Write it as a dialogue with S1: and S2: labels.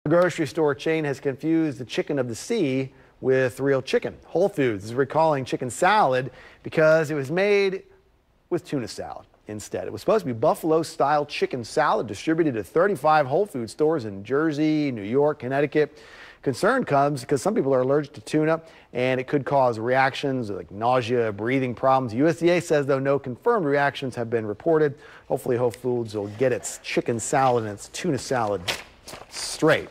S1: The grocery store chain has confused the chicken of the sea with real chicken. Whole Foods is recalling chicken salad because it was made with tuna salad instead. It was supposed to be buffalo-style chicken salad distributed to 35 Whole Foods stores in Jersey, New York, Connecticut. Concern comes because some people are allergic to tuna and it could cause reactions like nausea, breathing problems. USDA says, though, no confirmed reactions have been reported. Hopefully Whole Foods will get its chicken salad and its tuna salad straight.